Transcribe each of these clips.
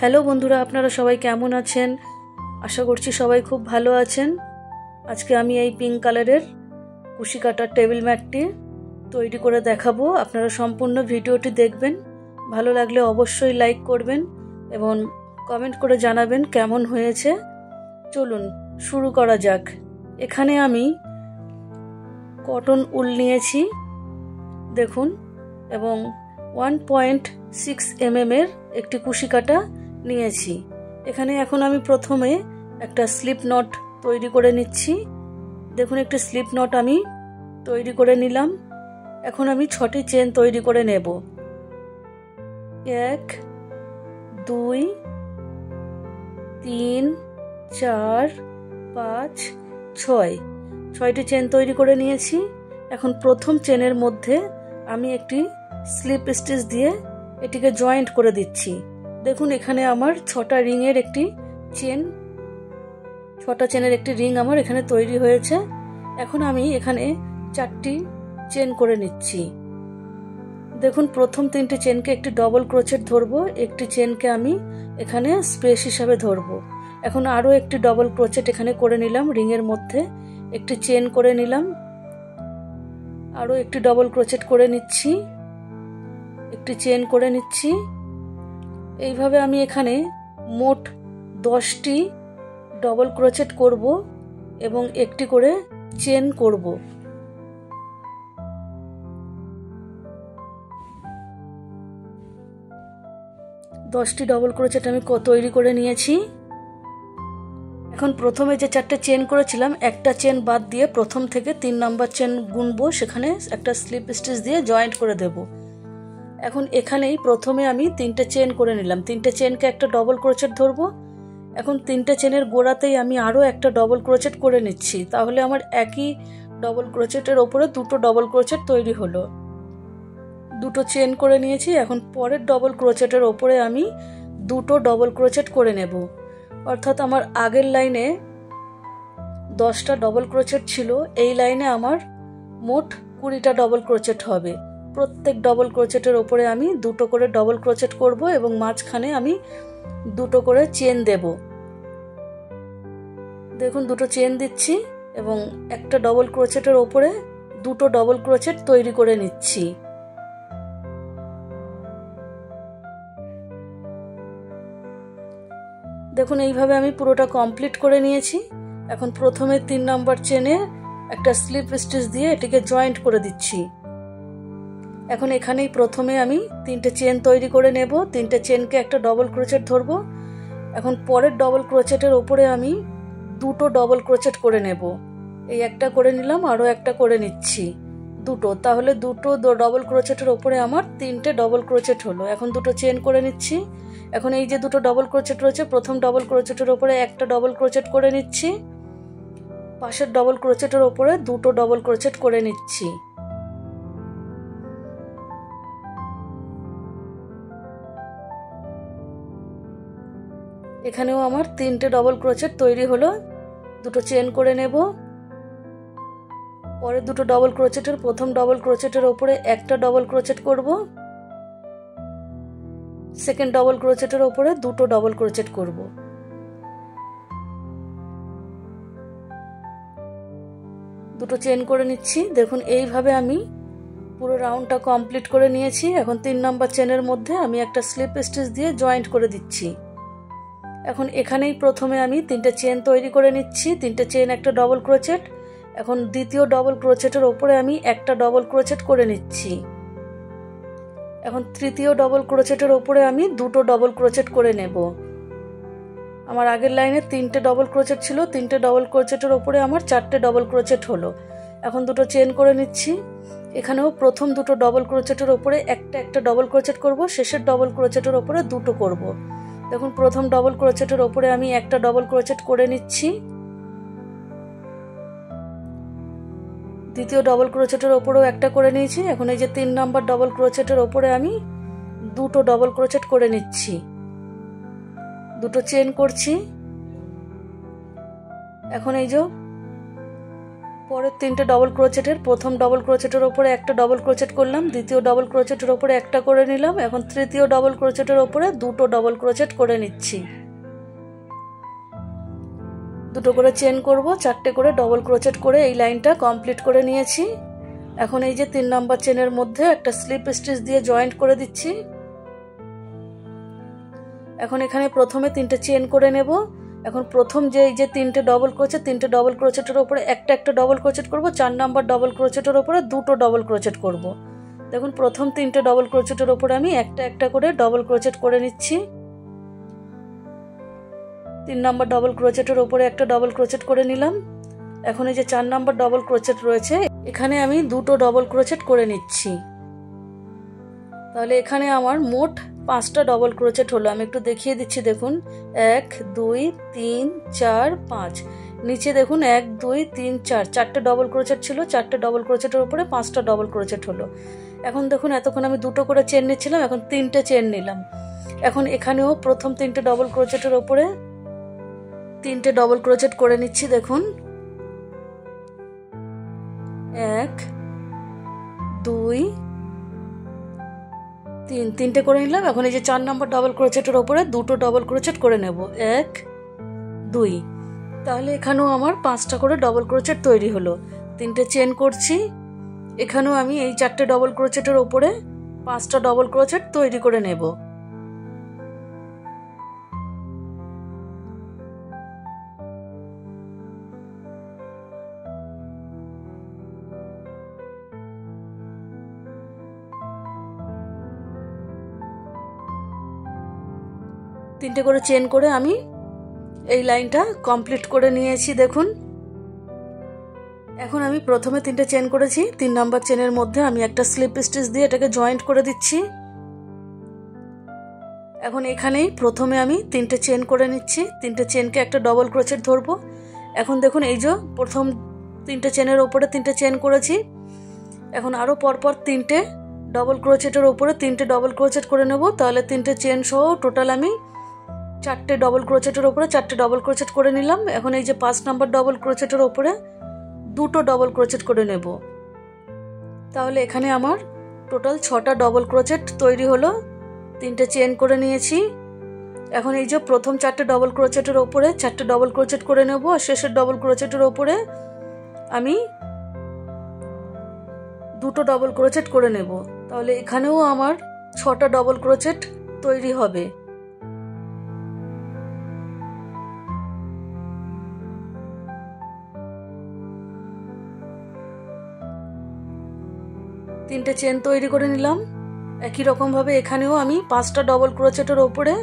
Hello বন্ধুরা, আপনারা সবাই কেমন আছেন? আশা করছি সবাই খুব ভালো আছেন। আজকে আমি এই পিঙ্ক কালারের কুশি কাটার টেবিল ম্যাটটি তৈরি করে দেখাবো। আপনারা সম্পূর্ণ ভিডিওটি দেখবেন। ভালো লাগলে অবশ্যই লাইক করবেন এবং কমেন্ট করে জানাবেন কেমন হয়েছে। চলুন শুরু করা যাক। এখানে আমি কটন উল নিয়েছি দেখুন, এবং 1.6 mm এর একটি কুশি কাটা নিয়েছি। এখানে এখন আমি প্রথমে একটা স্লিপ নট তৈরি করে নিচ্ছি। দেখুন, একটি স্লিপ নট আমি তৈরি করে নিলাম। এখন আমি 6টি চেন তৈরি করে নেব। 1 2 3 4 5 6টি চেন তৈরি করে নিয়েছি। এখন প্রথম চেনের মধ্যে আমি একটি স্লিপ স্টিচ দিয়ে এটিকে জয়েন্ট করে দিচ্ছি। দেখুন, এখানে আমার 6টা রিংয়ের একটি চেন, 6টা চেনের একটি রিং আমার এখানে তৈরি হয়েছে। এখন আমি এখানে 4টি চেন করে নিচ্ছি। দেখুন, প্রথম 3টি চেনকে একটি ডবল ক্রোচেট ধরবো, একটি চেনকে আমি এখানে স্পেস হিসাবে ধরবো। এখন আরো একটি ডবল ক্রোচেট এখানে করে নিলাম, রিংয়ের মধ্যে একটি চেন করে নিলাম, আরো একটি ডবল ক্রোচেট করে নিচ্ছি, একটি চেন করে নিচ্ছি। এইভাবে আমি এখানে মোট 10টি ডবল ক্রোচেট করব এবং একটি করে চেন করব। দশটি ডবল ক্রোচেট আমি তৈরি করে নিয়েছি। এখন প্রথমে যে 4টে চেন করেছিলাম, একটা চেন বাদ দিয়ে প্রথম থেকে 3 নাম্বার চেন গুনবো, সেখানে একটা স্লিপ স্টিচ দিয়ে জয়েন্ট করে দেব। এখন এখানেই প্রথমে আমি 3টে চেন করে নিলাম, 3টে চেনকে একটা ডবল ক্রোচেট ধরবো। এখন 3টে চেনের গোড়াতেই আমি আরো একটা ডবল ক্রোচেট করে নিচ্ছি, তাহলে আমার একই ডবল ক্রোচেটের ওপরে 2টো ডবল ক্রোচেট তৈরি হলো। 2টো চেন করে নিয়েছি। এখন পরের ডবল ক্রোচেটের ওপরে আমি 2টো ডবল ক্রোচেট করে নেব। অর্থাৎ আমার আগের লাইনে 10টা ডবল ক্রোচেট ছিল, এই লাইনে আমার মোট 20টা ডবল ক্রোচেট হবে। প্রত্যেক ডবল ক্রোচেটের ওপরে আমি 2টো করে ডবল ক্রোচেট করব এবং মাঝখানে আমি 2টো করে চেন দেব। দেখুন, 2টো চেন দিচ্ছি এবং একটা ডবল ক্রোচেটের ওপরে 2টো ডবল ক্রোচেট তৈরি করে নিচ্ছি। দেখুন, এইভাবে আমি পুরোটা কমপ্লিট করে নিয়েছি। এখন প্রথমে 3 নাম্বার চেনে একটা স্লিপ স্টিচ দিয়ে এটিকে জয়েন্ট করে দিচ্ছি। এখন এখানেই প্রথমে আমি 3টে চেন তৈরি করে নেব, 3টে চেনকে একটা ডবল ক্রোচেট ধরবো। এখন পরের ডবল ক্রোচেটের ওপরে আমি 2টো ডবল ক্রোচেট করে নেব। এই একটা করে নিলাম, আরো একটা করে নিচ্ছি, 2টো, তাহলে 2টো ডবল ক্রোচেটের ওপরে আমার 3টে ডবল ক্রোচেট হলো। এখন 2টো চেন করে নিচ্ছি। এখন এই যে 2টো ডবল ক্রোচেট রয়েছে, প্রথম ডবল ক্রোচেটের ওপরে একটা ডবল ক্রোচেট করে নিচ্ছি, পাশের ডবল ক্রোচেটের ওপরে 2টো ডবল ক্রোচেট করে নিচ্ছি। এখানেও আমার 3টে ডবল ক্রোচেট তৈরি হলো। 2টো চেন করে নেব। পরে 2টো ডবল ক্রোচেটের প্রথম ডবল ক্রোচেটের ওপরে একটা ডবল ক্রোচেট করব, সেকেন্ড ডবল ক্রোচেটের ওপরে 2টো ডবল ক্রোচেট করব। 2টো চেন করে নিচ্ছি। দেখুন, এইভাবে আমি পুরো রাউন্ডটা কমপ্লিট করে নিয়েছি। এখন 3 নাম্বার চেনের মধ্যে আমি একটা স্লিপ স্টিচ দিয়ে জয়েন্ট করে দিচ্ছি। এখন এখানেই প্রথমে আমি 3টে চেন তৈরি করে নিচ্ছি, 3টে চেন একটা ডবল ক্রোচেট। এখন দ্বিতীয় ডবল ক্রোচেটের ওপরে আমি একটা ডবল ক্রোচেট করে নিচ্ছি। এখন তৃতীয় ডবল ক্রোচেটের ওপরে আমি 2টো ডবল ক্রোচেট করে নেব। আমার আগের লাইনে 3টে ডবল ক্রোচেট ছিল, 3টে ডবল ক্রোচেটের ওপরে আমার 4টে ডবল ক্রোচেট হলো। এখন 2টো চেন করে নিচ্ছি। এখানেও প্রথম 2টো ডবল ক্রোচেটের ওপরে একটা ডবল ক্রোচেট করব, শেষের ডবল ক্রোচেটের ওপরে 2টো করব। দেখুন, প্রথম ডবল ক্রোচেটের ওপরে আমি একটা ডবল ক্রোচেট করে নিচ্ছি, দ্বিতীয় ডবল ক্রোচেটের ওপরেও একটা করে নিয়েছি। এখন এই যে 3 নাম্বার ডবল ক্রোচেটের ওপরে আমি 2টো ডবল ক্রোচেট করে নিচ্ছি, 2টো চেন করছি। এখন এই যে পরের তিনটে ডবল ক্রোচেটের প্রথম ডবল ক্রোচেটের ওপরে একটা ডবল ক্রোচেট করলাম, দ্বিতীয় ডবল ক্রোচেটের ওপরে একটা করে নিলাম, এখন তৃতীয় ডবল ক্রোচেটের ওপরে দুটো ডবল ক্রোচেট করে নিচ্ছি। দুটো করে চেন করব, চারটে করে ডবল ক্রোচেট করে এই লাইনটা কমপ্লিট করে নিয়েছি। এখন এই যে 3 নাম্বার চেনের মধ্যে একটা স্লিপ স্টিচ দিয়ে জয়েন্ট করে দিচ্ছি। এখন এখানে প্রথমে 3টে চেন করে নেব। এখন প্রথম যে এই যে 3টে ডবল ক্রোচেট, 3টে ডবল ক্রোচেটের উপরে একটা একটা ডবল ক্রোচেট করব, 4 নাম্বার ডবল ক্রোচেটের উপরে দুটো ডবল ক্রোচেট করব। দেখুন প্রথম 3টে ডবল ক্রোচেটের উপরে আমি একটা একটা করে ডবল ক্রোচেট করে নিচ্ছি। 3 নাম্বার ডবল ক্রোচেটের উপরে একটা ডবল ক্রোচেট করে নিলাম। এখন এই যে 4 নাম্বার ডবল ক্রোচেট রয়েছে, এখানে আমি দুটো ডবল ক্রোচেট করে নিচ্ছি। তাহলে এখানে আমার মোট 5টা ডবল ক্রোচেট হলো। আমি একটু দেখিয়ে দিচ্ছি, দেখুন 1 2 3 4 5, নিচে দেখুন 1 2 3 4, 4টে ডবল ক্রোচেট ছিল, 4টে ডবল ক্রোচেটের উপরে 5টা ডবল ক্রোচেট হলো। এখন দেখুন এতক্ষণ আমি দুটো করে চেন নিচ্ছিলাম, এখন 3টে চেন নিলাম। এখন এখানেও প্রথম 3টে ডবল ক্রোচেটের উপরে 3টে ডবল ক্রোচেট করে নিচ্ছি। দেখুন 1 2 3, 3টে করে নিলাম। এখন এই যে 4 নাম্বার ডবল ক্রোচেটের ওপরে দুটো ডবল ক্রোচেট করে নেব, 1 2। তাহলে এখানেও আমার 5টা করে ডবল ক্রোচেট তৈরি হলো। 3টে চেন করছি, এখানেও আমি এই 4টে ডবল ক্রোচেটের ওপরে 5টা ডবল ক্রোচেট তৈরি করে নেব। তিনটে করে চেন করে আমি এই লাইনটা কমপ্লিট করে নিয়েছি। দেখুন এখন আমি প্রথমে 3টে চেন করেছি, 3 নাম্বার চেনের মধ্যে আমি একটা স্লিপ স্টিচ দিয়ে এটাকে জয়েন্ট করে দিচ্ছি। এখন এখানেই প্রথমে আমি 3টে চেন করে নিচ্ছি, 3টে চেনকে একটা ডবল ক্রোচেট ধরবো। এখন দেখুন এই যে প্রথম 3টে চেনের ওপরে 3টে চেন করেছি, এখন আরও পরপর 3টে ডবল ক্রোচেটের ওপরে 3টে ডবল ক্রোচেট করে নেব। তাহলে 3টে চেন সহ টোটাল আমি 4টে ডবল ক্রোচেটের ওপরে 4টে ডবল ক্রোচেট করে নিলাম। এখন এই যে 5 নাম্বার ডবল ক্রোচেটের ওপরে দুটো ডবল ক্রোচেট করে নেব। তাহলে এখানে আমার টোটাল 6টা ডবল ক্রোচেট তৈরি হলো। 3টে চেন করে নিয়েছি। এখন এই যে প্রথম 4টে ডবল ক্রোচেটের ওপরে 4টে ডবল ক্রোচেট করে নেব, আর শেষের ডবল ক্রোচেটের ওপরে আমি দুটো ডবল ক্রোচেট করে নেব। তাহলে এখানেও আমার 6টা ডবল ক্রোচেট তৈরি হবে। তিনটে চেন তৈরি করে নিলাম। একই রকম ভাবে এখানেও আমি 5টা ডবল ক্রোচেটের ওপরে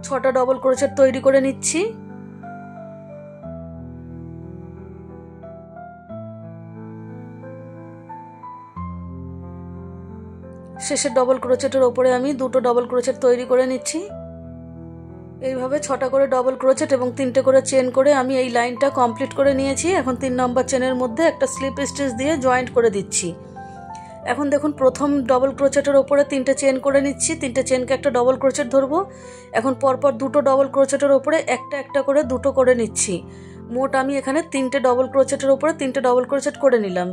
6টা ডবল ক্রোচেট তৈরি করে নিচ্ছি। শেষের ডবল ক্রোচেটের ওপরে আমি দুটো ডবল ক্রোচেট তৈরি করে নিচ্ছি। এইভাবে 6টা করে ডবল ক্রোচেট এবং 3টে করে চেন করে আমি এই লাইনটা কমপ্লিট করে নিয়েছি। এখন 3 নাম্বার চেনের মধ্যে একটা স্লিপ স্টিচ দিয়ে জয়েন্ট করে দিচ্ছি। এখন দেখুন প্রথম ডবল ক্রোচেটের ওপরে 3টে চেন করে নিচ্ছি, 3টে চেনকে একটা ডবল ক্রোচেট ধরবো। এখন পরপর দুটো ডবল ক্রোচেটের ওপরে একটা একটা করে দুটো করে নিচ্ছি। মোট আমি এখানে 3টে ডবল ক্রোচেটের ওপরে 3টে ডবল ক্রোচেট করে নিলাম।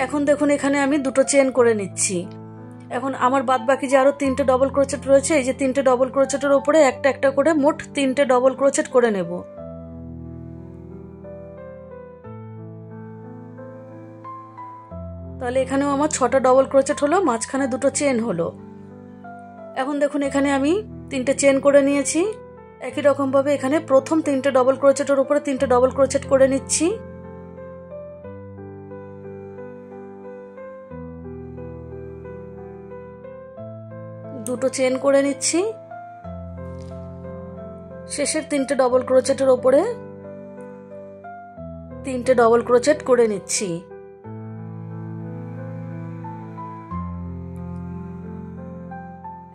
এখন দেখুন এখানে আমি দুটো চেন করে নিচ্ছি। এখন আমার বাদ বাকি যে আরো 3টে ডবল ক্রোচেট রয়েছে, এই যে 3টে ডবল ক্রোচেটের ওপরে একটা একটা করে মোট 3টে ডবল ক্রোচেট করে নেব। তাহলে এখানেও আমার 6টা ডবল ক্রোচেট হলো, মাঝখানে দুটো চেন হলো। এখন দেখুন এখানে আমি 3টে চেন করে নিয়েছি। একই রকম ভাবে এখানে প্রথম 3টে ডবল ক্রোচেটের উপরে 3টে ডবল ক্রোচেট করে নিচ্ছি। দুটো চেন করে নিচ্ছি। শেষের 3টে ডবল ক্রোচেটের উপরে 3টে ডবল ক্রোচেট করে নিচ্ছি।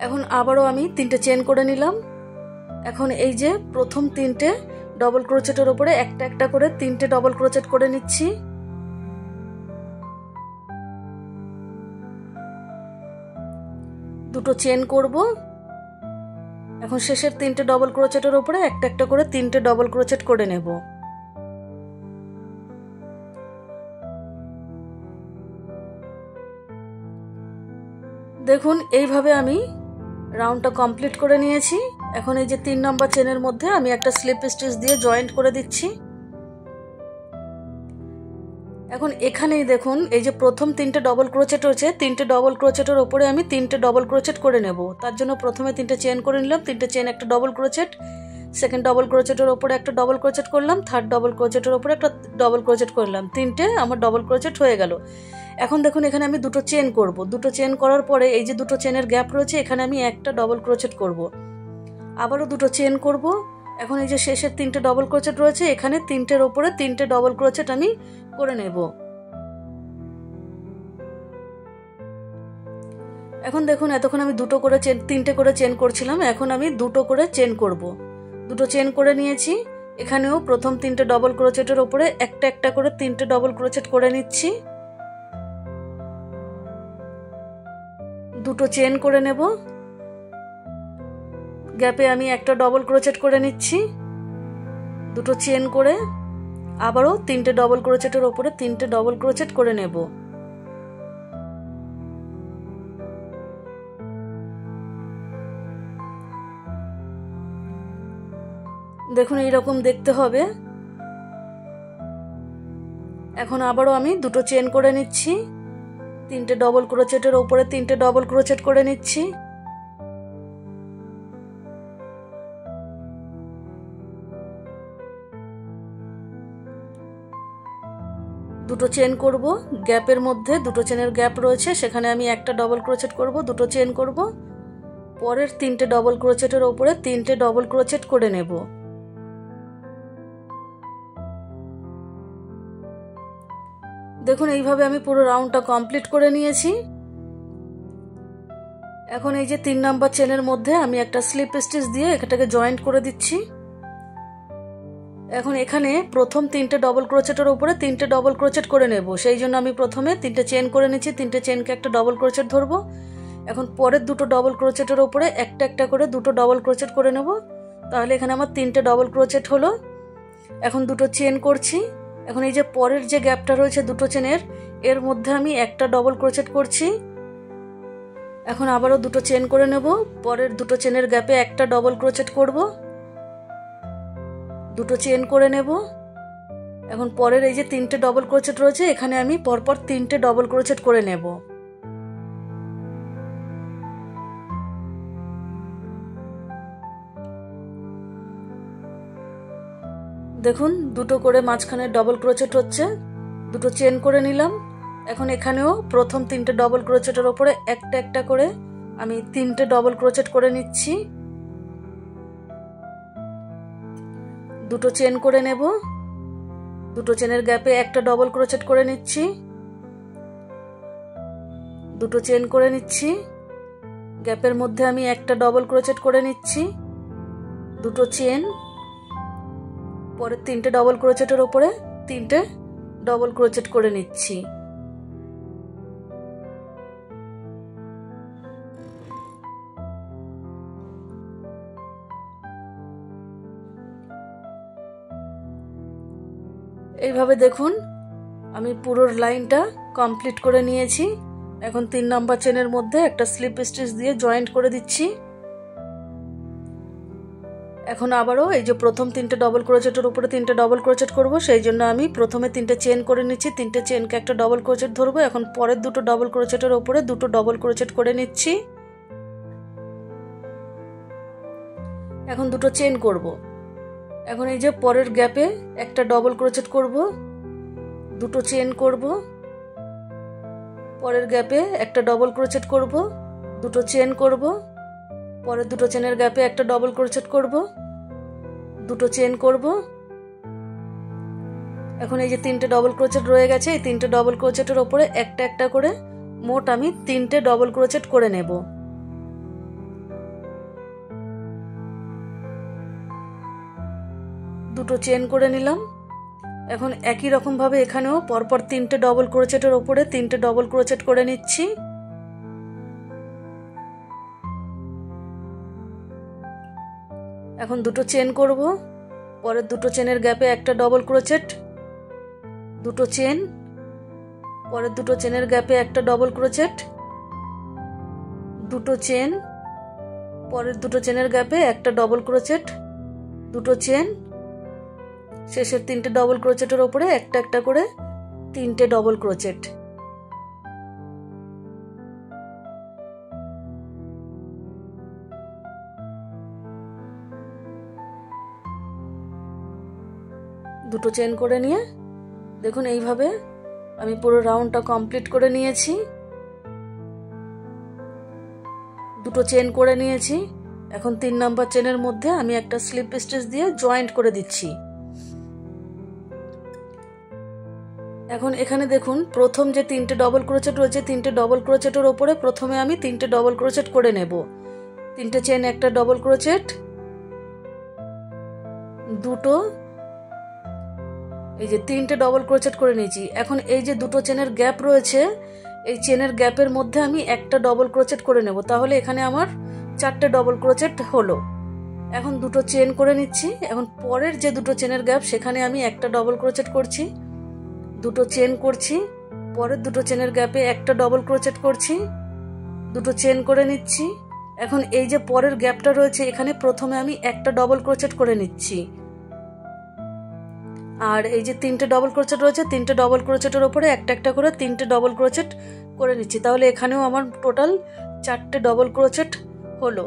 এখন আবারও আমি 3টে চেন করে নিলাম। এখন এই যে প্রথম 3টে ডবল ক্রোচেটের উপরে একটা একটা করে 3টে ডবল ক্রোচেট করে নিচ্ছি। দুটো চেন করব। এখন শেষের 3টে ডবল ক্রোচেটের উপরে একটা একটা করে 3টে ডবল ক্রোচেট করে নেব। দেখুন এইভাবে আমি রাউন্ডটা কমপ্লিট করে নিয়েছি। এখন এই যে 3 নম্বর চেনের মধ্যে আমি একটা স্লিপ স্টিচ দিয়ে জয়েন্ট করে দিচ্ছি। এখন এখানেই দেখুন এই যে প্রথম 3টে ডবল ক্রোচেট রয়েছে, 3টে ডবল ক্রোচেটের ওপরে আমি 3টে ডবল ক্রোচেট করে নেব। তার জন্য প্রথমে 3টে চেন করে নিলাম, 3টে চেন একটা ডবল ক্রোচেট, সেকেন্ড ডবল ক্রোচেটের ওপরে একটা ডবল ক্রোচেট করলাম, থার্ড ডবল ক্রোচেটের ওপরে একটা ডবল ক্রোচেট করলাম, 3টে আমার ডবল ক্রোচেট হয়ে গেল। এখন দেখুন এখানে আমি দুটো চেন করব। দুটো চেন করার পরে এই যে দুটো চেনের গ্যাপ রয়েছে এখানে আমি একটা ডবল ক্রোচেট করব, আবারও দুটো চেন করব। এখন এই যে শেষের 3টে ডবল ক্রোচেট রয়েছে এখানে 3টের ওপরে 3টে ডবল ক্রোচেট আমি করে নেব। এখন দেখুন এতক্ষণ আমি দুটো করে চেন 3টে করে চেন করছিলাম, এখন আমি দুটো করে চেন করব। দুটো চেন করে নিয়েছি। এখানেও প্রথম 3টে ডবল ক্রোচেটের ওপরে একটা একটা করে 3টে ডবল ক্রোচেট করে নিচ্ছি। দুটো চেন করে নেব, গ্যাপে আমি একটা ডবল ক্রোচেট করে নিচ্ছি। দুটো চেন করে আবারও 3টে ডবল ক্রোচেটের ওপরে 3টে ডবল ক্রোচেট করে নেব। দেখুন এইরকম দেখতে হবে। এখন আবারও আমি দুটো চেন করে নিচ্ছি, 3টে ডবল ক্রোচেটের ওপরে 3টে ডবল ক্রোচেট করে নিচ্ছি। দুটো চেন করব, গ্যাপের মধ্যে দুটো চেনের গ্যাপ রয়েছে সেখানে আমি একটা ডবল ক্রোচেট করব, দুটো চেন করব, পরের 3টে ডবল ক্রোচেটের ওপরে 3টে ডবল ক্রোচেট করে নেব। দেখুন এইভাবে আমি পুরো রাউন্ডটা কমপ্লিট করে নিয়েছি। এখন এই যে 3 নাম্বার চেনের মধ্যে আমি একটা স্লিপ স্টিচ দিয়ে এটাকে জয়েন্ট করে দিচ্ছি। এখন এখানে প্রথম 3টে ডবল ক্রোচেটের উপরে 3টে ডবল ক্রোচেট করে নেব, সেই জন্য আমি প্রথমে 3টে চেন করে নিচ্ছি, 3টে চেনকে একটা ডবল ক্রোচেট ধরবো। এখন পরের দুটো ডবল ক্রোচেটের উপরে একটা একটা করে দুটো ডবল ক্রোচেট করে নেব, তাহলে এখানে আমার 3টে ডবল ক্রোচেট হলো। এখন দুটো চেন করছি। এখন এই যে পরের যে গ্যাপটা রয়েছে দুটো চেনের এর মধ্যে আমি একটা ডবল ক্রোচেট করছি। এখন আবারও দুটো চেন করে নেব, পরের দুটো চেনের গ্যাপে একটা ডবল ক্রোচেট করব, দুটো চেন করে নেব। এখন পরের এই যে 3টে ডবল ক্রোচেট রয়েছে এখানে আমি পরপর 3টে ডবল ক্রোচেট করে নেব। দেখুন দুটো করে মাঝখানে ডবল ক্রোচেট হচ্ছে, দুটো চেন করে নিলাম। এখন এখানেও প্রথম 3টে ডবল ক্রোচেটের ওপরে একটা একটা করে আমি 3টে ডবল ক্রোচেট করে নিচ্ছি। দুটো চেন করে নেব, দুটো চেনের গ্যাপে একটা ডবল ক্রোচেট করে নিচ্ছি, দুটো চেন করে নিচ্ছি, গ্যাপের মধ্যে আমি একটা ডবল ক্রোচেট করে নিচ্ছি, দুটো চেন, পরে 3টে ডবল ক্রোচেটের ওপরে 3টে ডবল ক্রোচেট করে নিচ্ছি। এইভাবে দেখুন আমি পুরো লাইনটা কমপ্লিট করে নিয়েছি। এখন 3 নাম্বার চেনের মধ্যে একটা স্লিপ স্টিচ দিয়ে জয়েন্ট করে দিচ্ছি। এখন আবারও এই যে প্রথম 3টে ডবল ক্রোচেটের উপরে 3টে ডবল ক্রোচেট করব, সেই জন্য আমি প্রথমে 3টে চেন করে নিচ্ছি, 3টে চেনকে একটা ডবল ক্রোচেট ধরবো। এখন পরের দুটো ডবল ক্রোচেটের উপরে দুটো ডবল ক্রোচেট করে নিচ্ছি। এখন দুটো চেন করব। এখন এই যে পরের গ্যাপে একটা ডবল ক্রোচেট করব, দুটো চেন করব, পরের গ্যাপে একটা ডবল ক্রোচেট করব, দুটো চেন করব, পরের দুটো চেনের গ্যাপে একটা ডবল ক্রোচেট করব, দুটো চেন করব। এখন এই যে 3টে ডবল ক্রোচেট রয়ে গেছে, এই 3টে ডবল ক্রোচেটের ওপরে একটা একটা করে মোট আমি 3টে ডবল ক্রোচেট করে নেব। দুটো চেন করে নিলাম। এখন একই রকম ভাবে এখানেও পরপর 3টে ডবল ক্রোচেটের ওপরে 3টে ডবল ক্রোচেট করে নিচ্ছি। এখন দুটো চেন করব, পরের দুটো চেনের গ্যাপে একটা ডবল ক্রোচেট, দুটো চেন, পরের দুটো চেনের গ্যাপে একটা ডবল ক্রোচেট, দুটো চেন, পরের দুটো চেনের গ্যাপে একটা ডবল ক্রোচেট, দুটো চেন, শেষের তিনটে ডবল ক্রোচেটের ওপরে একটা একটা করে তিনটে ডবল ক্রোচেট। দুটো চেন করে নিয়ে দেখুন এইভাবে আমি পুরো রাউন্ডটা কমপ্লিট করে নিয়েছি। দুটো চেন করে নিয়েছি। এখন 3 নাম্বার চেনের মধ্যে আমি একটা স্লিপ স্টিচ দিয়ে জয়েন্ট করে দিচ্ছি। এখন এখানে দেখুন প্রথম যে তিনটে ডবল ক্রোচেট রয়েছে, তিনটে ডবল ক্রোচেটের ওপরে প্রথমে আমি তিনটে ডবল ক্রোচেট করে নেব। তিনটে চেন, একটা ডবল ক্রোচেট, দুটো, এই যে তিনটে ডবল ক্রোচেট করে নিয়েছি। এখন এই যে দুটো চেনের গ্যাপ রয়েছে, এই চেনের গ্যাপের মধ্যে আমি একটা ডবল ক্রোচেট করে নেব, তাহলে এখানে আমার 4টে ডবল ক্রোচেট হলো। এখন দুটো চেন করে নিচ্ছি। এখন পরের যে দুটো চেনের গ্যাপ সেখানে আমি একটা ডবল ক্রোচেট করছি, দুটো চেন করছি, পরের দুটো চেনের গ্যাপে একটা ডবল ক্রোচেট করছি, দুটো চেন করে নিচ্ছি। এখন এই যে পরের গ্যাপটা রয়েছে এখানে প্রথমে আমি একটা ডবল ক্রোচেট করে নিচ্ছি, আর এই যে তিনটে ডবল ক্রোচেট রয়েছে, তিনটে ডবল ক্রোচেটের ওপরে একটা একটা করে তিনটে ডবল ক্রোচেট করে নিচ্ছি, তাহলে এখানেও আমার টোটাল 4টে ডবল ক্রোচেট হলো।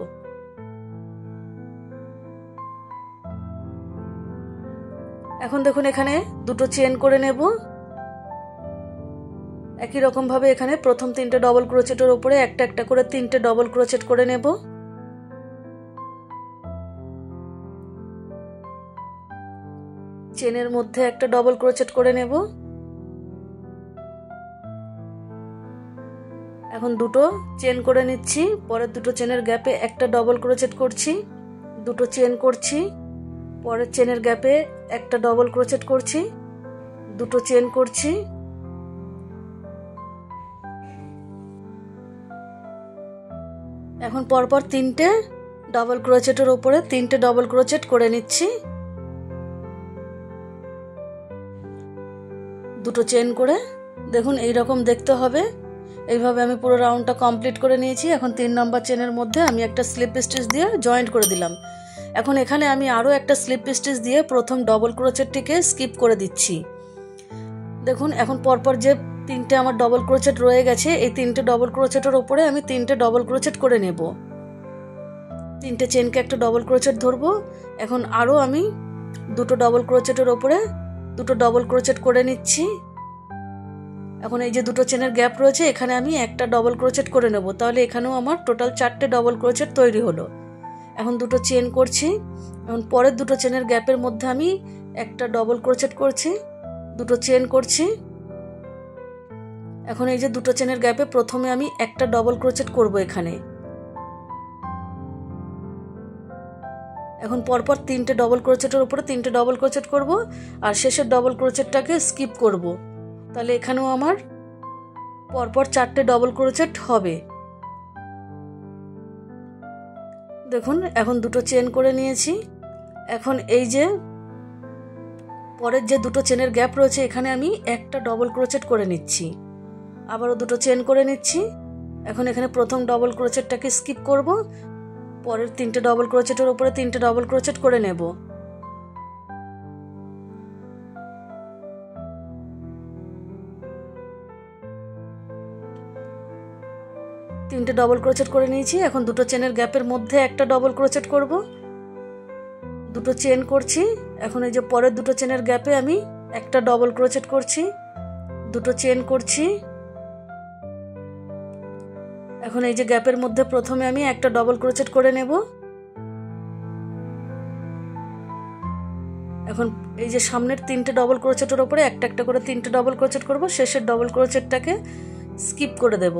এখন দেখুন এখানে দুটো চেন করে নেব। একই রকম ভাবে এখানে প্রথম তিনটে ডবল ক্রোচেটের উপরে একটা একটা করে তিনটে ডবল ক্রোচেট করে নেব। চেনের মধ্যে একটা ডবল ক্রোচেট করে নেব। এখন দুটো চেন করে নিচ্ছি, পরের দুটো চেনের গ্যাপে একটা ডবল ক্রোচেট করছি, দুটো চেন করছি, পরের চেনের গ্যাপে একটা ডবল ক্রোচেট করছি, দুটো চেন করছি। এখন পরপর তিনটে ডবল ক্রোচেটের উপরে তিনটে ডবল ক্রোচেট করে নিচ্ছি, দুটো চেন করে। দেখুন এইরকম দেখতে হবে। এইভাবে আমি পুরো রাউন্ডটা কমপ্লিট করে নিয়েছি। এখন 3 নাম্বার চেনের মধ্যে আমি একটা স্লিপ স্টিচ দিয়ে জয়েন্ট করে দিলাম। এখন এখানে আমি আরও একটা স্লিপ স্টিচ দিয়ে প্রথম ডবল ক্রোচেটটিকে স্কিপ করে দিচ্ছি। দেখুন এখন পরপর যে তিনটে আমার ডবল ক্রোচেট রয়ে গেছে, এই তিনটে ডবল ক্রোচেটের ওপরে আমি তিনটে ডবল ক্রোচেট করে নেব। তিনটে চেনকে একটা ডবল ক্রোচেট ধরবো। এখন আরও আমি দুটো ডবল ক্রোচেটের ওপরে দুটো ডবল ক্রোচেট করে নিচ্ছি। এখন এই যে দুটো চেনের গ্যাপ রয়েছে এখানে আমি একটা ডবল ক্রোচেট করে নেব, তাহলে এখানেও আমার টোটাল 4টে ডবল ক্রোচেট তৈরি হলো। এখন দুটো চেন করছি। এখন পরের দুটো চেনের গ্যাপের মধ্যে আমি একটা ডবল ক্রোচেট করছি, দুটো চেন করছি। এখন এই যে দুটো চেনের গ্যাপে প্রথমে আমি একটা ডবল ক্রোচেট করব এখানে। এখন পরপর তিনটে ডবল ক্রোচেটের উপরে তিনটে ডবল ক্রোচেট করব, আর শেষের ডবল ক্রোচেটটাকে স্কিপ করব, তাহলে এখানেও আমার পরপর 4টে ডবল ক্রোচেট হবে। দেখুন এখন দুটো চেন করে নিয়েছি। এখন এই যে পরের যে দুটো চেনের গ্যাপ রয়েছে এখানে আমি একটা ডবল ক্রোচেট করে নিচ্ছি, আবারও দুটো চেন করে নিচ্ছি। এখন এখানে প্রথম ডবল ক্রোচেটটাকে স্কিপ করব, পরের তিনটে ডবল ক্রোচেটের উপরে তিনটে ডবল ক্রোচেট করে নেব। তিনটে ডবল ক্রোচেট করে নিয়েছি। এখন দুটো চেনের গ্যাপের মধ্যে একটা ডবল ক্রোচেট করব, দুটো চেন করছি। এখন এই যে পরের দুটো চেনের গ্যাপে আমি একটা ডবল ক্রোচেট করছি, দুটো চেন করছি। এখন এই যে গ্যাপের মধ্যে প্রথমে আমি একটা ডবল ক্রোচেট করে নেব। এখন এই যে সামনের তিনটে ডবল ক্রোচেটের উপরে একটা একটা করে তিনটে ডবল ক্রোচেট করব, শেষের ডবল ক্রোচেটটাকে স্কিপ করে দেব।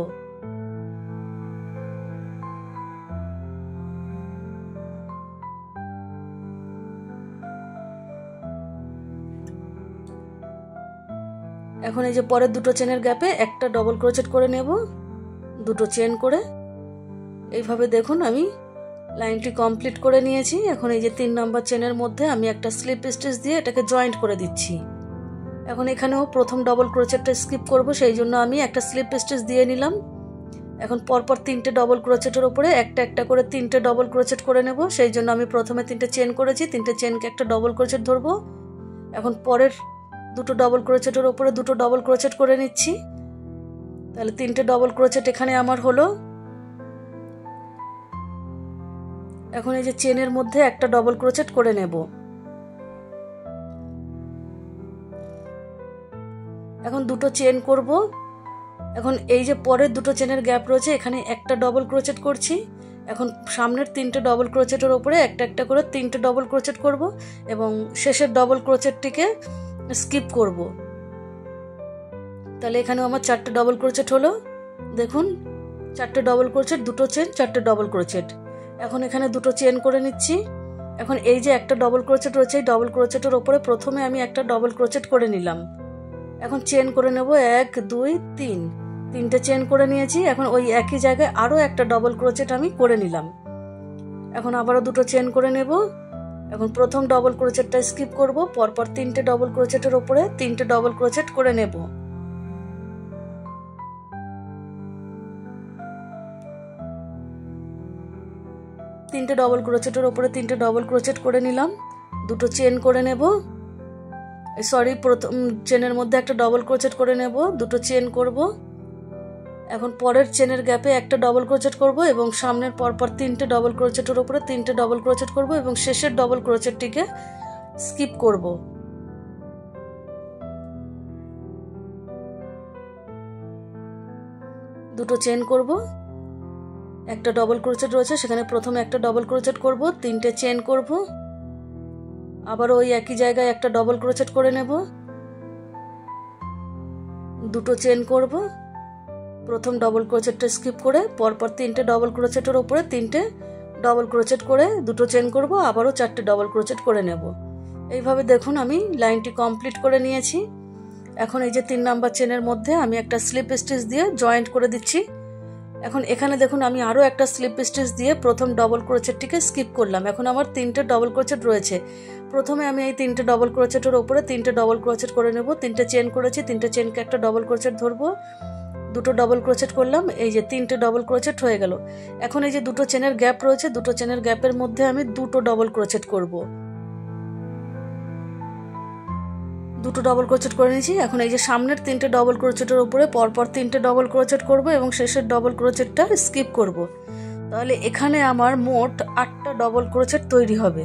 এখন এই যে পরের দুটো চেনের গ্যাপে একটা ডবল ক্রোচেট করে নেব, দুটো চেন করে। এইভাবে দেখুন আমি লাইনটি কমপ্লিট করে নিয়েছি। এখন এই যে 3 নাম্বার চেনের মধ্যে আমি একটা স্লিপ স্টিচ দিয়ে এটাকে জয়েন্ট করে দিচ্ছি। এখন এখানেও প্রথম ডবল ক্রোচেটটা স্কিপ করব, সেই জন্য আমি একটা স্লিপ স্টিচ দিয়ে নিলাম। এখন পরপর 3টে ডবল ক্রোচেটের উপরে একটা একটা করে 3টে ডবল ক্রোচেট করে নেব। সেই জন্য আমি প্রথমে 3টে চেন করেছি, 3টে চেনকে একটা ডবল ক্রোচেট ধরবো। এখন পরের দুটো ডবল ক্রোচেটের উপরে দুটো ডবল ক্রোচেট করে নিচ্ছি। তাহলে 3টে ডবল ক্রোচেট এখানে আমার হলো। এখন এই যে চেনের মধ্যে একটা ডবল ক্রোচেট করে নেব। এখন দুটো চেন করব। এখন এই যে পরের দুটো চেনের গ্যাপ রয়েছে এখানে একটা ডবল ক্রোচেট করছি। এখন সামনের 3টে ডবল ক্রোচেটের উপরে একটা একটা করে 3টে ডবল ক্রোচেট করব এবং শেষের ডবল ক্রোচেটটিকে স্কিপ করব। তাহলে এখানেও আমার 4টে ডবল ক্রোচেট হলো। দেখুন 4টে ডবল ক্রোচেট, দুটো চেন, 4টে ডবল ক্রোচেট। এখন এখানে দুটো চেন করে নিচ্ছি। এখন এই যে একটা ডবল ক্রোচেট রয়েছে এই ডবল ক্রোচেটের উপরে প্রথমে আমি একটা ডবল ক্রোচেট করে নিলাম। এখন চেন করে নেব 1 2 3, 3টে চেন করে নিয়েছি। এখন ওই একই জায়গায় আরও একটা ডবল ক্রোচেট আমি করে নিলাম। এখন আবারও দুটো চেন করে নেব। এখন প্রথম ডবল ক্রোচেটটা স্কিপ করব, পরপর 3টে ডবল ক্রোচেটের উপরে 3টে ডবল ক্রোচেট করে নেব। তিনটে ডবল ক্রোচেটের উপরে 3টে ডবল ক্রোচেট করে নিলাম। দুটো চেন করে নেব, প্রথম চেনের মধ্যে একটা ডবল ক্রোচেট করে নেব, দুটো চেন করব। এখন পরের চেনের গ্যাপে একটা ডবল ক্রোচেট করব এবং সামনের পরপর 3টে ডবল ক্রোচেটের উপরে 3টে ডবল ক্রোচেট করব এবং শেষের ডবল ক্রোচেটটিকে স্কিপ করব। দুটো চেন করব, একটা ডবল ক্রোচেট রয়েছে সেখানে প্রথমে একটা ডবল ক্রোচেট করব, 3টে চেন করব, আবার ওই একই জায়গায় একটা ডবল ক্রোচেট করে নেব, দুটো চেন করব, প্রথম ডবল ক্রোচেটটা স্কিপ করে পরপর 3টে ডবল ক্রোচেটের উপরে 3টে ডবল ক্রোচেট করে দুটো চেন করব, আবারও 4টে ডবল ক্রোচেট করে নেব। এইভাবে দেখুন আমি লাইনটি কমপ্লিট করে নিয়েছি। এখন এই যে 3 নাম্বার চেনের মধ্যে আমি একটা স্লিপ স্টিচ দিয়ে জয়েন্ট করে দিচ্ছি। এখন এখানে দেখুন আমি আরও একটা স্লিপ স্টিচ দিয়ে প্রথম ডবল ক্রোচেটটিকে স্কিপ করলাম। এখন আমার 3টে ডবল ক্রোচেট রয়েছে। প্রথমে আমি এই 3টে ডবল ক্রোচেটের উপরে 3টে ডবল ক্রোচেট করে নেব। 3টে চেন করেছি, 3টে চেনকে একটা ডবল ক্রোচেট ধরবো, দুটো ডবল ক্রোচেট করলাম, এই যে 3টে ডবল ক্রোচেট হয়ে গেল। এখন এই যে দুটো চেনের গ্যাপ রয়েছে দুটো চেনের গ্যাপের মধ্যে আমি দুটো ডবল ক্রোচেট করব। দুটো ডবল ক্রোচেট করে নিয়েছি। এখন এই যে সামনের 3টে ডবল ক্রোচেটের উপরে পরপর 3টে ডবল ক্রোচেট করব এবং শেষের ডবল ক্রোচেটটা স্কিপ করব। তাহলে এখানে আমার মোট 8টা ডবল ক্রোচেট তৈরি হবে।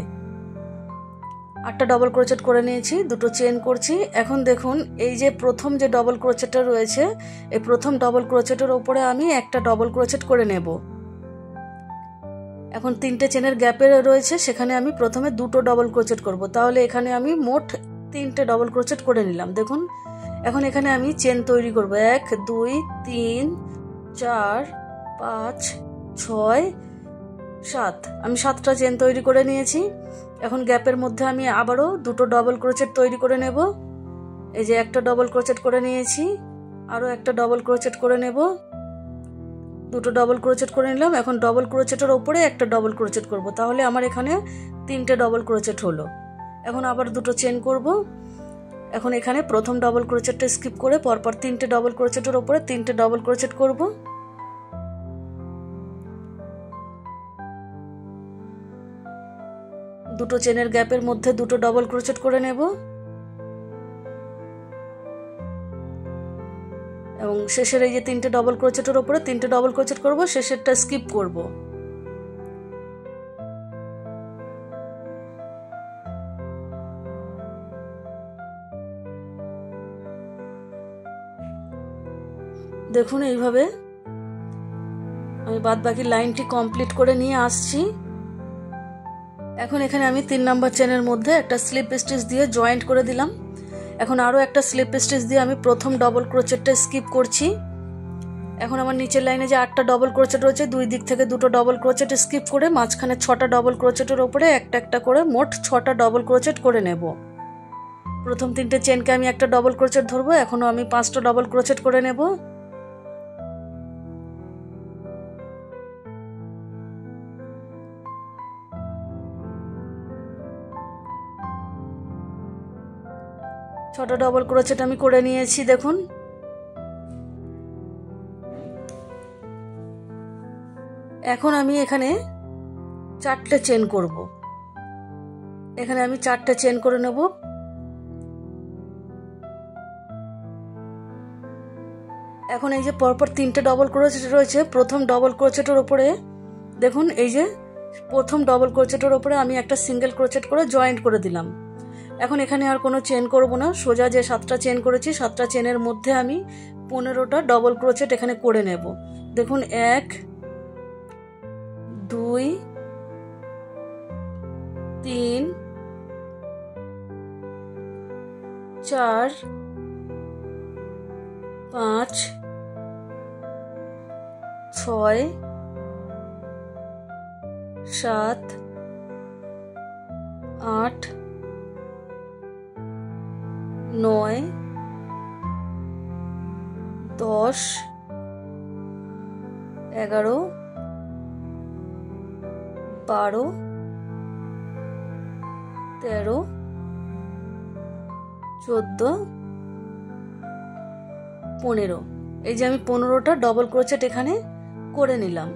8টা ডবল ক্রোচেট করে নিয়েছি, দুটো চেন করছি। এখন দেখুন এই যে প্রথম যে ডবল ক্রোচেটটা রয়েছে এই প্রথম ডবল ক্রোচেটের উপরে আমি একটা ডবল ক্রোচেট করে নেব। এখন 3টে চেনের গ্যাপে রয়েছে সেখানে আমি প্রথমে দুটো ডবল ক্রোচেট করব। তাহলে এখানে আমি মোট 3টে ডবল ক্রোচেট করে নিলাম। দেখুন এখন এখানে আমি চেন তৈরি করব 1 2 3 4 5 6 7, আমি 7টা চেন তৈরি করে নিয়েছি। এখন গ্যাপের মধ্যে আমি আবারও দুটো ডবল ক্রোচেট তৈরি করে নেব। এই যে একটা ডবল ক্রোচেট করে নিয়েছি, আরও একটা ডবল ক্রোচেট করে নেব, দুটো ডবল ক্রোচেট করে নিলাম। এখন ডবল ক্রোচেটের ওপরে একটা ডবল ক্রোচেট করব, তাহলে আমার এখানে 3টে ডবল ক্রোচেট হলো। এখন আবার দুটো চেন করব। এখন এখানে প্রথম ডবল ক্রোচেটটা স্কিপ করে পরপর 3টে ডবল ক্রোচেটের ওপরে 3টে ডবল ক্রোচেট করব। দুটো চেনের গ্যাপের মধ্যে দুটো ডবল ক্রোচেট করে নেব এবং শেষের এই যে 3টে ডবল ক্রোচেটের উপরে 3টে ডবল ক্রোচেট করব, শেষেরটা স্কিপ করব। দেখুন এইভাবে আমি বাদবাকি লাইনটি কমপ্লিট করে নিয়ে আসছি। এখন এখানে আমি 3 নাম্বার চেনের মধ্যে একটা স্লিপ স্টিচ দিয়ে জয়েন্ট করে দিলাম। এখন আরও একটা স্লিপ স্টিচ দিয়ে আমি প্রথম ডবল ক্রোচেটটা স্কিপ করছি। এখন আমার নিচের লাইনে যে 8টা ডবল ক্রোচেট রয়েছে দুই দিক থেকে দুটো ডবল ক্রোচেট স্কিপ করে মাঝখানে 6টা ডবল ক্রোচেটের ওপরে একটা একটা করে মোট 6টা ডবল ক্রোচেট করে নেব। প্রথম 3টে চেনকে আমি একটা ডবল ক্রোচেট ধরবো, এখনও আমি 5টা ডবল ক্রোচেট করে নেব। ছটা ডবল ক্রোচেট আমি করে নিয়েছি। দেখুন এখন আমি এখানে 4টে চেন করব। এখানে আমি 4টে চেন করে নেব। এখন এই যে পরপর 3টে ডবল ক্রোচেট রয়েছে, প্রথম ডবল ক্রোচেটের উপরে দেখুন, এই যে প্রথম ডবল ক্রোচেটের উপরে আমি একটা সিঙ্গেল ক্রোচেট করে জয়েন্ট করে দিলাম। এখন এখানে আর কোনো চেন করব না, সোজা যে 7টা চেন করেছি 7টা চেনের মধ্যে আমি 15টা ডবল ক্রোচেট এখানে করে নেব। দেখুন 1 2 3 4 5 6 7 8 9 10 11 12 13 14 15। এই যে আমি 15টা ডবল ক্রোচেট এখানে করে নিলাম।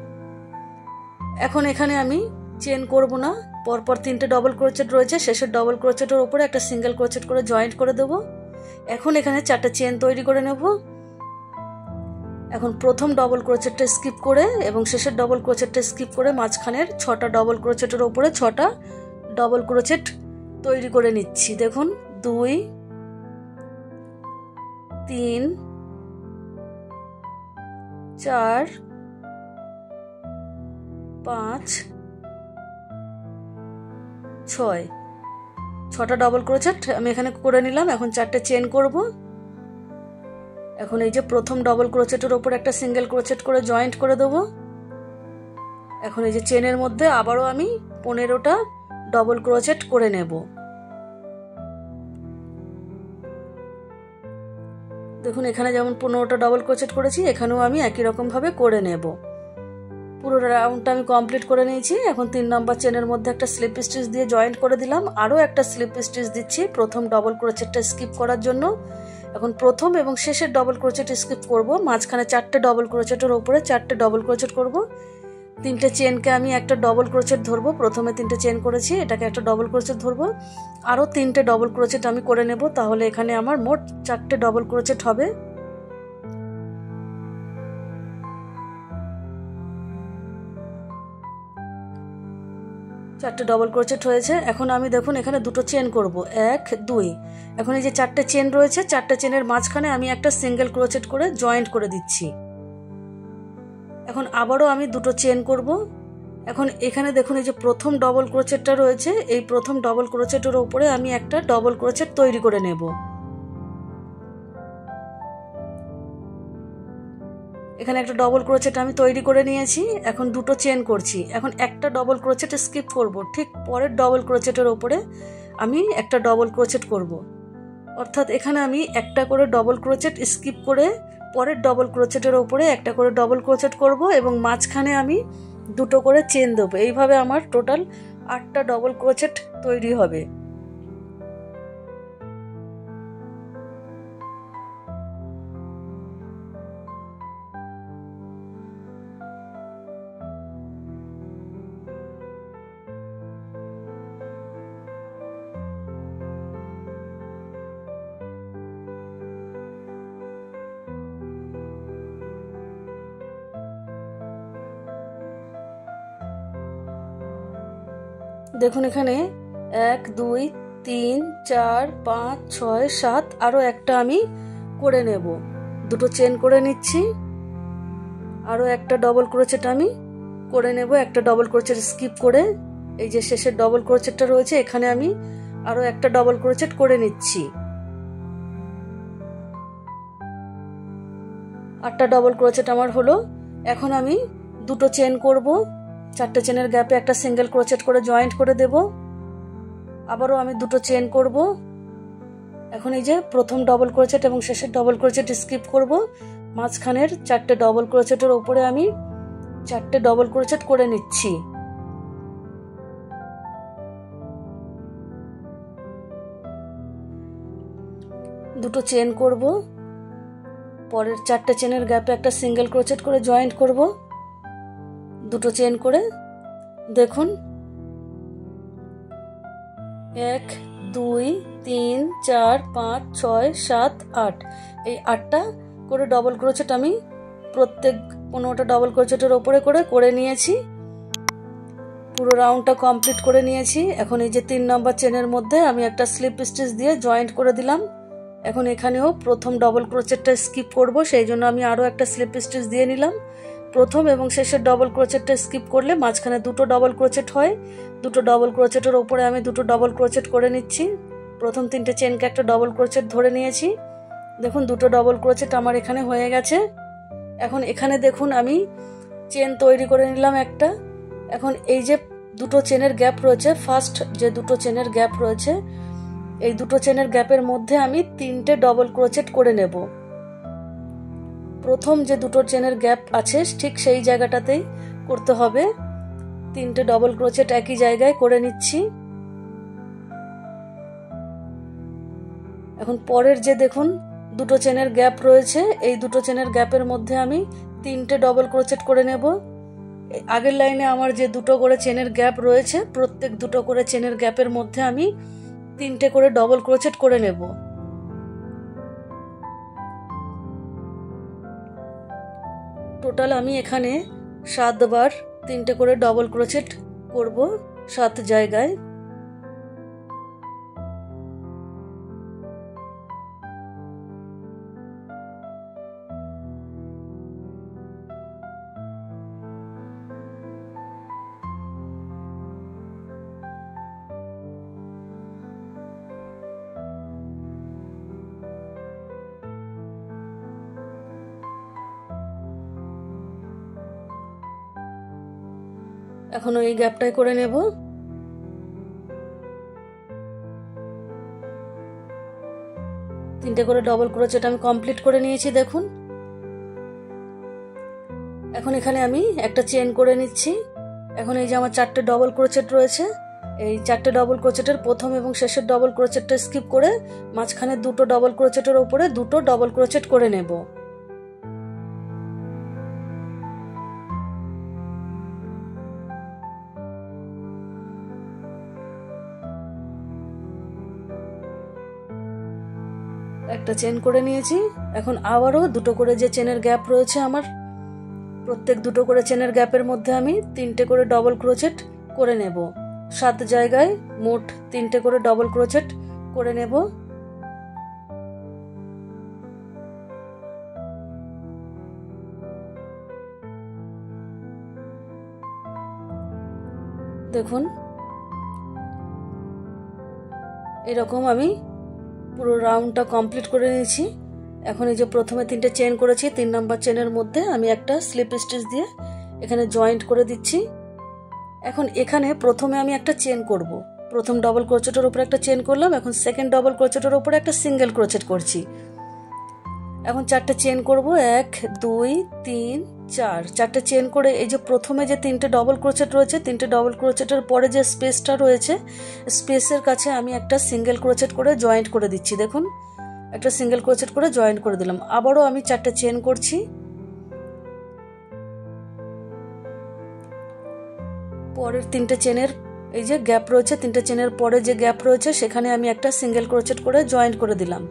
এখন এখানে আমি চেন করব না, পরপর 3টে ডবল ক্রোচেট রয়েছে, শেষের ডবল ক্রোচেটের উপরে একটা সিঙ্গেল ক্রোচেট করে জয়েন্ট করে দেব। এখন এখানে 4টে চেন তৈরি করে নেব। এখন প্রথম ডবল ক্রোচেটটা স্কিপ করে এবং শেষের ডবল ক্রোচেটটা স্কিপ করে মাঝখানের 6টা ডবল ক্রোচেটের উপরে 6টা ডবল ক্রোচেট তৈরি করে নিচ্ছি। দেখুন 2 3 4 5 6, 6টা ডবল ক্রোচেট আমি এখানে করে নিলাম। এখন 4টে চেন করব। এখন এই যে প্রথম ডবল ক্রোচেটের উপর একটা সিঙ্গেল ক্রোচেট করে জয়েন্ট করে দেব। এখন এই যে চেনের মধ্যে আবারও আমি 15টা ডবল ক্রোচেট করে নেব। দেখুন এখানে যেমন 15টা ডবল ক্রোচেট করেছি, এখানেও আমি একই রকম ভাবে করে নেব। পুরো রাউন্ডটা আমি কমপ্লিট করে নিয়েছি। এখন 3 নম্বর চেনের মধ্যে একটা স্লিপ স্টিচ দিয়ে জয়েন্ট করে দিলাম, আরও একটা স্লিপ স্টিচ দিচ্ছি প্রথম ডবল ক্রোচেটটা স্কিপ করার জন্য। এখন প্রথম এবং শেষের ডবল ক্রোচেট স্কিপ করব, মাঝখানে 4টে ডবল ক্রোচেটের উপরে 4টে ডবল ক্রোচেট করব। 3টে চেনকে আমি একটা ডবল ক্রোচেট ধরবো, প্রথমে 3টে চেন করেছি, এটাকে একটা ডবল ক্রোচেট ধরবো, আরও 3টে ডবল ক্রোচেট আমি করে নেব। তাহলে এখানে আমার মোট 4টে ডবল ক্রোচেট হবে। চারটে ডবল ক্রোচেট হয়েছে। এখন আমি দেখুন এখানে 2টো চেন করব, 1 2। এখন এই যে 4টে চেন রয়েছে, 4টে চেনের মাঝখানে আমি একটা সিঙ্গেল ক্রোচেট করে জয়েন্ট করে দিচ্ছি। এখন আবারও আমি 2টো চেন করব। এখন এখানে দেখুন এই যে প্রথম ডবল ক্রোচেটটা রয়েছে, এই প্রথম ডবল ক্রোচেটের উপরে আমি একটা ডবল ক্রোচেট তৈরি করে নেব। এখানে একটা ডবল ক্রোচেট আমি তৈরি করে নিয়েছি। এখন 2টো চেন করছি। এখন একটা ডবল ক্রোচেট স্কিপ করব, ঠিক পরের ডবল ক্রোচেটের উপরে আমি একটা ডবল ক্রোচেট করব। অর্থাৎ এখানে আমি একটা করে ডবল ক্রোচেট স্কিপ করে পরের ডবল ক্রোচেটের উপরে একটা করে ডবল ক্রোচেট করব এবং মাঝখানে আমি 2টো করে চেন দেবো। এইভাবে আমার টোটাল 8টা ডবল ক্রোচেট তৈরি হবে। দেখুন এখানে 1 2 3 4 5 6 7, আরও একটা আমি করে নেব। 2টো চেন করে নিচ্ছি, আরও একটা ডবল ক্রোচেট আমি করে নেব। একটা ডবল ক্রোচেট স্কিপ করে এই যে শেষের ডবল ক্রোচেটটা রয়েছে, এখানে আমি আরও একটা ডবল ক্রোচেট করে নিচ্ছি। 8টা ডবল ক্রোচেট আমার হলো। এখন আমি 2টো চেন করব, 4টে চেনের গ্যাপে একটা সিঙ্গেল ক্রোচেট করে জয়েন্ট করে দেব। আবারও আমি 2টো চেন করব। এখন এই যে প্রথম ডবল ক্রোচেট এবং শেষের ডবল ক্রোচেট স্কিপ করব, মাঝখানের 4টে ডবল ক্রোচেটের উপরে আমি 4টে ডবল ক্রোচেট করে নিচ্ছি। দুটো চেন করব, পরের 4টে চেনের গ্যাপে একটা সিঙ্গেল ক্রোচেট করে জয়েন্ট করব, দুটো চেন করে দেখুন 1 2 3 4 5 6 7 8 এই 8টা করে ডবল ক্রোচেট আমি প্রত্যেক 15টা ডবল ক্রোচেটের উপরে করে নিয়েছি। পুরো রাউন্ডটা কমপ্লিট করে নিয়েছি। এখন এই যে 3 নম্বর চেনের মধ্যে আমি একটা স্লিপ স্টিচ দিয়ে জয়েন্ট করে দিলাম। এখন এখানেও প্রথম ডবল ক্রোচেটটা স্কিপ করব, সেই জন্য আমি আরও একটা স্লিপ স্টিচ দিয়ে নিলাম। প্রথম এবং শেষের ডবল ক্রোচেটটা স্কিপ করলে মাঝখানে দুটো ডবল ক্রোচেট হয়। দুটো ডবল ক্রোচেটের ওপরে আমি দুটো ডবল ক্রোচেট করে নিচ্ছি। প্রথম 3টে চেনকে একটা ডবল ক্রোচেট ধরে নিয়েছি। দেখুন দুটো ডবল ক্রোচেট আমার এখানে হয়ে গেছে। এখন এখানে দেখুন আমি চেন তৈরি করে নিলাম একটা। এখন এই যে দুটো চেনের গ্যাপ রয়েছে, ফার্স্ট যে দুটো চেনের গ্যাপ রয়েছে, এই দুটো চেনের গ্যাপের মধ্যে আমি 3টে ডবল ক্রোচেট করে নেব। প্রথম যে দুটো চেনের গ্যাপ আছে ঠিক সেই জায়গাটাতেই করতে হবে। 3টে ডবল ক্রোচেট একই জায়গায় করে নিচ্ছি। এখন পরের যে দেখুন দুটো চেনের গ্যাপ রয়েছে, এই দুটো চেনের গ্যাপের মধ্যে আমি 3টে ডবল ক্রোচেট করে নেব। আগের লাইনে আমার যে দুটো করে চেনের গ্যাপ রয়েছে, প্রত্যেক দুটো করে চেনের গ্যাপের মধ্যে আমি 3টে করে ডবল ক্রোচেট করে নেব। টোটাল আমি এখানে 7 বার 3টে করে ডবল ক্রোচেট করব 7 জায়গায়। এখনো এই গ্যাপটাই করে নেব। 3টে করে ডবল ক্রোচেট আমি কমপ্লিট করে নিয়েছি দেখুন। এখন এখানে আমি একটা চেন করে নিচ্ছি। এখন এই যে আমার 4টে ডবল ক্রোচেট রয়েছে, এই 4টে ডবল ক্রোচেটের প্রথম এবং শেষের ডবল ক্রোচেটটা স্কিপ করে মাঝখানে দুটো ডবল ক্রোচেটের উপরে দুটো ডবল ক্রোচেট করে নেব। একটা চেন করে নিয়েছি। এখন আবারও দুটো করে যে চেনের গ্যাপ রয়েছে আমার, প্রত্যেক দুটো করে চেনের গ্যাপের মধ্যে আমি 3টে করে ডবল ক্রোচেট করে নেব। 7 জায়গায় মোট 3টে করে ডবল ক্রোচেট করে নেব। দেখুন এরকম আমি পুরো রাউন্ডটা কমপ্লিট করে নিয়েছি। এখন এই যে প্রথমে 3টে চেন করেছি, 3 নম্বর চেনের মধ্যে আমি একটা স্লিপ স্টিচ দিয়ে এখানে জয়েন্ট করে দিচ্ছি। এখন এখানে প্রথমে আমি একটা চেন করব। প্রথম ডবল ক্রোচেটের উপরে একটা চেন করলাম, এখন সেকেন্ড ডবল ক্রোচেটের উপরে একটা সিঙ্গেল ক্রোচেট করছি। এখন 4টে চেন করব, 1 2 3 4, 4টে চেন করে এই যে প্রথমে যে 3টে ডবল ক্রোচেট রয়েছে, 3টে ডবল ক্রোচেটের পরে যে স্পেসটা রয়েছে, স্পেসের কাছে আমি একটা সিঙ্গেল ক্রোচেট করে জয়েন্ট করে দিচ্ছি। দেখুন একটা সিঙ্গেল ক্রোচেট করে জয়েন্ট করে দিলাম। আবারও আমি 4টে চেন করছি। পরের 3টে চেনের এই যে গ্যাপ রয়েছে, 3টে চেনের পরে যে গ্যাপ রয়েছে সেখানে আমি একটা সিঙ্গেল ক্রোচেট করে জয়েন্ট করে দিলাম।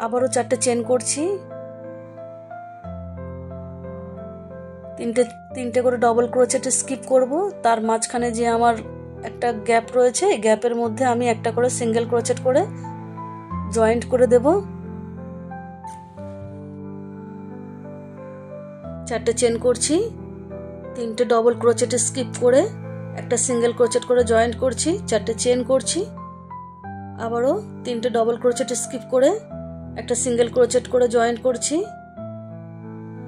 আবারও 4টে চেন করছি। 3টে করে ডবল ক্রোচেট স্কিপ করব। তার মাঝখানে যে আমার একটা গ্যাপ রয়েছে, এই গ্যাপের মধ্যে আমি একটা করে সিঙ্গেল ক্রোচেট করে জয়েন্ট করে দেব। 4টে চেন করছি, 3টে ডবল ক্রোচেট স্কিপ করে একটা সিঙ্গেল ক্রোচেট করে জয়েন্ট করছি। 4টে চেন করছি, আবারও 3টে ডবল ক্রোচেট স্কিপ করে একটা সিঙ্গেল ক্রোচেট করে জয়েন্ট করছি।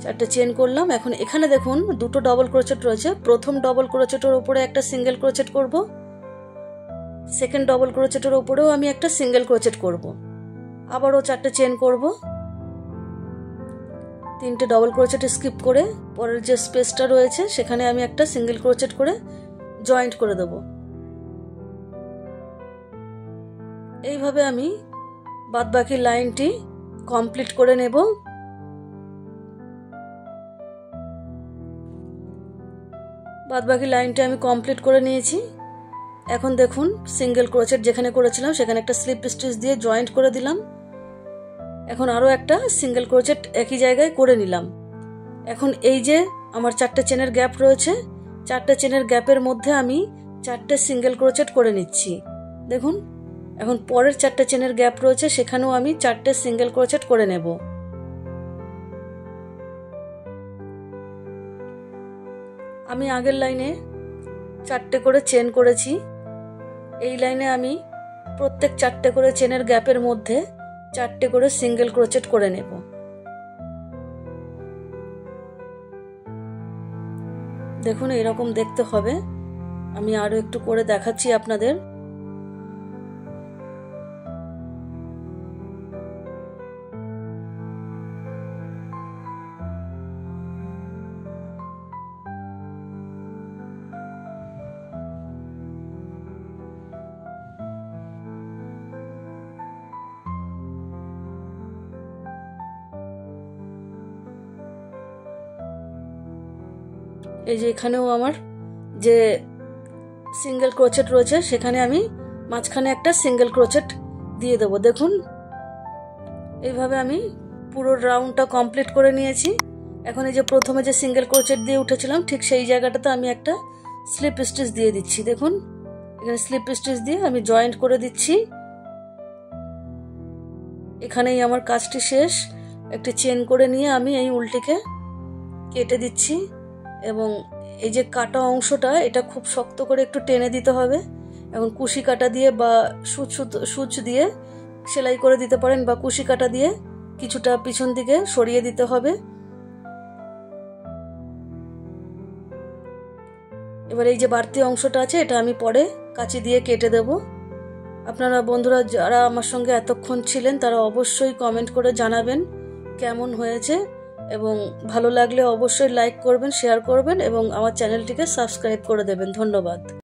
4টে চেন করলাম। এখন এখানে দেখুন দুটো ডবল ক্রোচেট রয়েছে। প্রথম ডবল ক্রোচেটের উপরে একটা সিঙ্গেল ক্রোচেট করব, সেকেন্ড ডবল ক্রোচেটের উপরেও আমি একটা সিঙ্গেল ক্রোচেট করব। আবারও 4টে চেন করব, 3টে ডবল ক্রোচেট স্কিপ করে পরের যে স্পেসটা রয়েছে সেখানে আমি একটা সিঙ্গেল ক্রোচেট করে জয়েন্ট করে দেব। এইভাবে আমি বাদবাকি লাইনটি কমপ্লিট করে নেব। বাদবাকি লাইনটা আমি কমপ্লিট করে নিয়েছি। এখন দেখুন সিঙ্গেল ক্রোচেট যেখানে করেছিলাম সেখানে একটা স্লিপ স্টিচ দিয়ে জয়েন্ট করে দিলাম। এখন আরও একটা সিঙ্গেল ক্রোচেট একই জায়গায় করে নিলাম। এখন এই যে আমার 4টে চেনের গ্যাপ রয়েছে, 4টে চেনের গ্যাপের মধ্যে আমি 4টে সিঙ্গেল ক্রোচেট করে নিচ্ছি। দেখুন এখন পরের 4টে চেনের গ্যাপ রয়েছে, সেখানেও আমি 4টে সিঙ্গেল ক্রোচেট করে নেব। আমি আগের লাইনে 4টে করে চেন করেছি, এই লাইনে আমি প্রত্যেক 4টে করে চেনের গ্যাপের মধ্যে 4টে করে সিঙ্গেল ক্রোচেট করে নেব। দেখুন এরকম দেখতে হবে। আমি আরো একটু করে দেখাচ্ছি আপনাদের। এই যে এখানেও আমার যে সিঙ্গেল ক্রোচেট রয়েছে সেখানে আমি মাঝখানে একটা সিঙ্গেল ক্রোচেট দিয়ে দেবো। দেখুন এইভাবে আমি পুরো রাউন্ডটা কমপ্লিট করে নিয়েছি। এখন এই যে প্রথমে যে সিঙ্গেল ক্রোচেট দিয়ে উঠেছিলাম ঠিক সেই জায়গাটাতে আমি একটা স্লিপ স্টিচ দিয়ে দিচ্ছি। দেখুন এখানে স্লিপ স্টিচ দিয়ে আমি জয়েন্ট করে দিচ্ছি। এখানেই আমার কাজটি শেষ। একটি চেন করে নিয়ে আমি এই উল্টিকে কেটে দিচ্ছি এবং এই যে কাটা অংশটা এটা খুব শক্ত করে একটু টেনে দিতে হবে। এখন কুশি কাটা দিয়ে বা সূচ দিয়ে সেলাই করে দিতে পারেন বা কুশি কাটা দিয়ে কিছুটা পিছন দিকে সরিয়ে দিতে হবে। এবার এই যে বাড়তি অংশটা আছে এটা আমি পরে কাঁচি দিয়ে কেটে দেব। আপনারা বন্ধুরা যারা আমার সঙ্গে এতক্ষণ ছিলেন তারা অবশ্যই কমেন্ট করে জানাবেন কেমন হয়েছে এবং ভালো লাগলে অবশ্যই লাইক করবেন, শেয়ার করবেন এবং আমার চ্যানেলটিকে সাবস্ক্রাইব করে দেবেন। ধন্যবাদ।